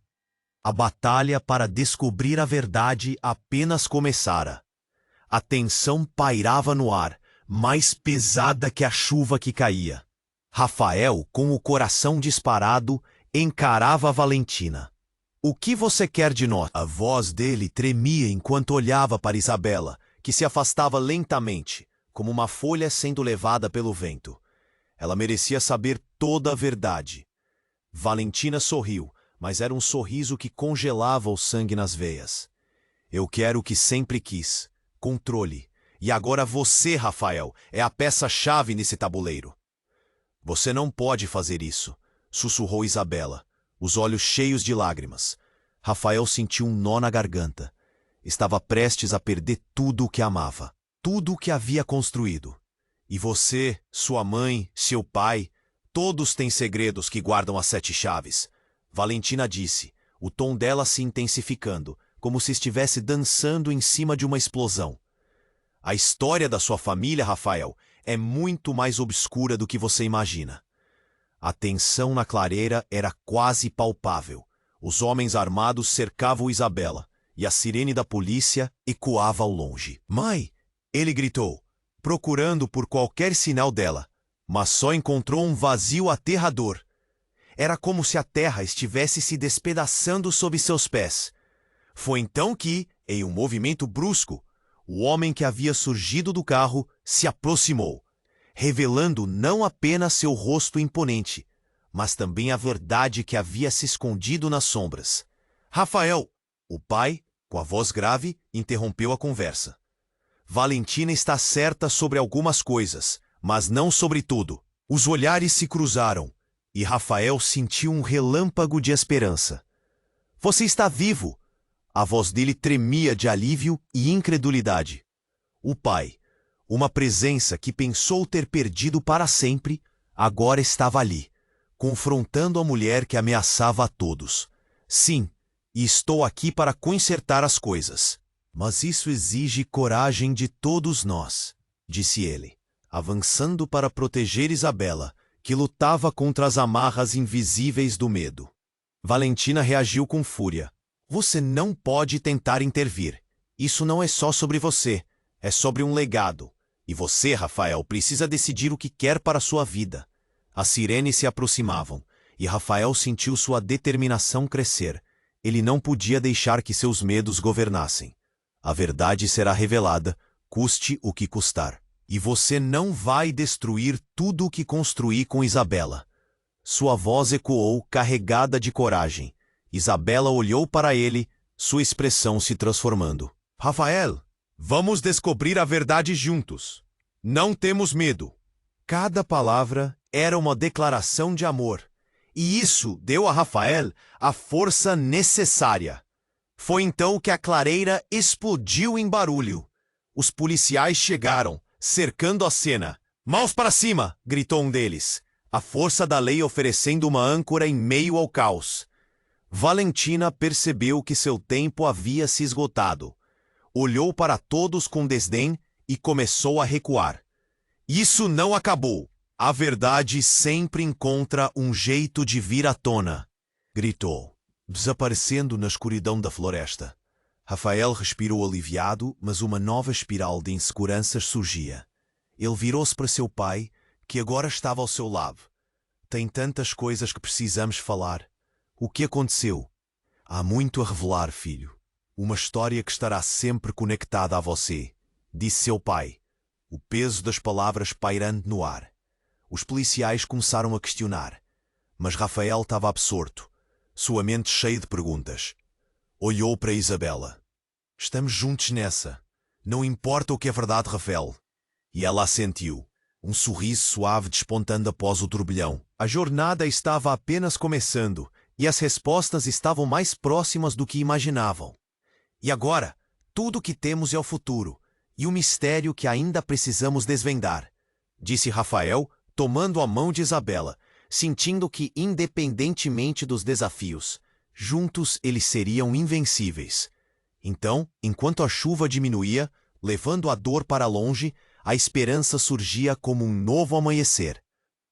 A batalha para descobrir a verdade apenas começara. A tensão pairava no ar, mais pesada que a chuva que caía. Rafael, com o coração disparado, encarava Valentina. O que você quer de nós? A voz dele tremia enquanto olhava para Isabela, que se afastava lentamente, como uma folha sendo levada pelo vento. Ela merecia saber toda a verdade. Valentina sorriu, mas era um sorriso que congelava o sangue nas veias. Eu quero o que sempre quis, controle. E agora você, Rafael, é a peça-chave nesse tabuleiro. Você não pode fazer isso, sussurrou Isabela, os olhos cheios de lágrimas. Rafael sentiu um nó na garganta. Estava prestes a perder tudo o que amava, tudo o que havia construído. E você, sua mãe, seu pai, todos têm segredos que guardam as 7 chaves. Valentina disse, o tom dela se intensificando, como se estivesse dançando em cima de uma explosão. A história da sua família, Rafael, é muito mais obscura do que você imagina. A tensão na clareira era quase palpável. Os homens armados cercavam Isabela, e a sirene da polícia ecoava ao longe. Mãe! Ele gritou, procurando por qualquer sinal dela, mas só encontrou um vazio aterrador. Era como se a terra estivesse se despedaçando sob seus pés. Foi então que, em um movimento brusco, o homem que havia surgido do carro se aproximou, revelando não apenas seu rosto imponente, mas também a verdade que havia se escondido nas sombras. Rafael! O pai, com a voz grave, interrompeu a conversa. Valentina está certa sobre algumas coisas, mas não sobre tudo. Os olhares se cruzaram, E Rafael sentiu um relâmpago de esperança. Você está vivo! A voz dele tremia de alívio e incredulidade. O pai, uma presença que pensou ter perdido para sempre, agora estava ali, confrontando a mulher que ameaçava a todos. Sim, e estou aqui para consertar as coisas. Mas isso exige coragem de todos nós, disse ele, avançando para proteger Isabela, que lutava contra as amarras invisíveis do medo. Valentina reagiu com fúria. Você não pode tentar intervir. Isso não é só sobre você, é sobre um legado. E você, Rafael, precisa decidir o que quer para a sua vida. As sirenes se aproximavam, e Rafael sentiu sua determinação crescer. Ele não podia deixar que seus medos governassem. A verdade será revelada, custe o que custar. E você não vai destruir tudo o que construí com Isabela. Sua voz ecoou, carregada de coragem. Isabela olhou para ele, sua expressão se transformando. Rafael, vamos descobrir a verdade juntos. Não temos medo. Cada palavra era uma declaração de amor. E isso deu a Rafael a força necessária. Foi então que a clareira explodiu em barulho. Os policiais chegaram, cercando a cena. Mãos para cima! Gritou um deles. A força da lei oferecendo uma âncora em meio ao caos. Valentina percebeu que seu tempo havia se esgotado. Olhou para todos com desdém e começou a recuar. Isso não acabou. A verdade sempre encontra um jeito de vir à tona, gritou, desaparecendo na escuridão da floresta. Rafael respirou aliviado, mas uma nova espiral de inseguranças surgia. Ele virou-se para seu pai, que agora estava ao seu lado. Tem tantas coisas que precisamos falar. O que aconteceu? Há muito a revelar, filho. Uma história que estará sempre conectada a você, disse seu pai, o peso das palavras pairando no ar. Os policiais começaram a questionar, mas Rafael estava absorto, sua mente cheia de perguntas. Olhou para Isabela. Estamos juntos nessa. Não importa o que é verdade, Rafael. E ela assentiu, um sorriso suave despontando após o turbilhão. A jornada estava apenas começando, e as respostas estavam mais próximas do que imaginavam. E agora, tudo o que temos é o futuro, e o mistério que ainda precisamos desvendar, disse Rafael, tomando a mão de Isabela, sentindo que, independentemente dos desafios, juntos eles seriam invencíveis. Então, enquanto a chuva diminuía, levando a dor para longe, a esperança surgia como um novo amanhecer.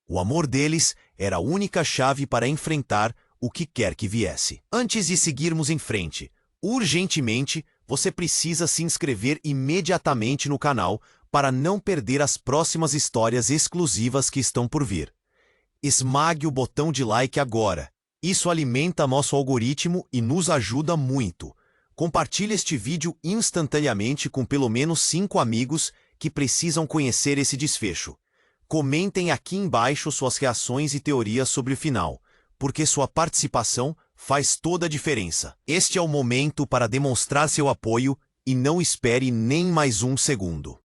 O amor deles era a única chave para enfrentar o que quer que viesse. Antes de seguirmos em frente, urgentemente, você precisa se inscrever imediatamente no canal para não perder as próximas histórias exclusivas que estão por vir. Esmague o botão de like agora. Isso alimenta nosso algoritmo e nos ajuda muito. Compartilhe este vídeo instantaneamente com pelo menos 5 amigos que precisam conhecer esse desfecho. Comentem aqui embaixo suas reações e teorias sobre o final, porque sua participação faz toda a diferença. Este é o momento para demonstrar seu apoio e não espere nem mais um segundo.